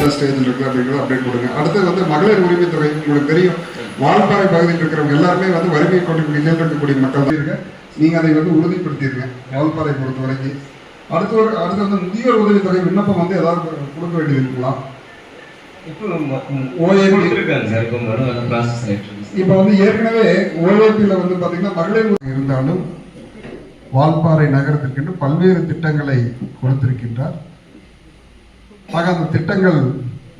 எந்த ஸ்டேஜில் இருக்குது அப்படிங்கிறத அப்டேட் கொடுங்க. அடுத்தது வந்து மகளிர் உரிமை தொகை. உங்களுக்கு தெரியும், வால்பாறை பகுதியில் இருக்கிறவங்க எல்லாருமே வந்து வறுமை கோட்டுக்கு நிலையில் இருக்கக்கூடிய மக்கள் தான் இருக்க. நீங்கள் அதை வந்து உறுதிப்படுத்திடுங்க வால்பாறை பொறுத்த வரைக்கும். அடுத்து வந்து முதியோர் உதவித்தொகை விண்ணப்பம் வந்து ஏதாவது கொடுக்க வேண்டியது இருக்கலாம். இப்போ வந்து ஏற்கனவே ஓஏபியில் வந்து பார்த்தீங்கன்னா மகளிர் இருந்தாலும் வால்பாறை நகரத்திற்கு பல்வேறு திட்டங்களை கொடுத்திருக்கின்றார். ஆக அந்த திட்டங்கள்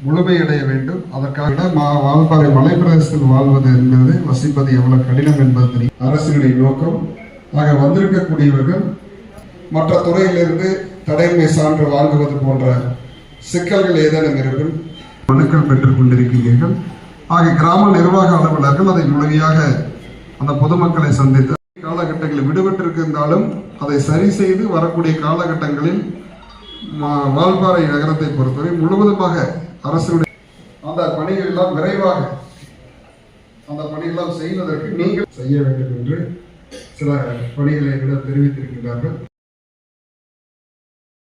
முழுமையடைய வேண்டும். அதற்காக வால்பாறை மலைப்பிரதேசத்தில் வாழ்வது என்பது வசிப்பது எவ்வளவு கடினம் என்பது தெரியும். அரசினுடைய நோக்கம். ஆக வந்திருக்கக்கூடியவர்கள் மற்ற துறையிலிருந்து தடைமை சான்று வாங்குவது போன்ற சிக்கல்கள் ஏதேனும் இருக்கும் மனுக்கள் பெற்றுக் கொண்டிருக்கிறீர்கள். ஆக கிராம நிர்வாக அலுவலர்கள் அதை முழுமையாக அந்த பொதுமக்களை சந்தித்து காலகட்டங்களில் விடுபட்டிருந்தாலும் அதை சரி செய்து வரக்கூடிய காலகட்டங்களில் வால்பாறை நகரத்தை பொறுத்தவரை முழுவதுமாக அரசுடைய அந்த பணிகள் எல்லாம் விரைவாக அந்த பணிகளெல்லாம் செய்வதற்கு நீங்கள் செய்ய வேண்டும் என்று சில பணிகளை விட தெரிவித்திருக்கின்றார்கள்.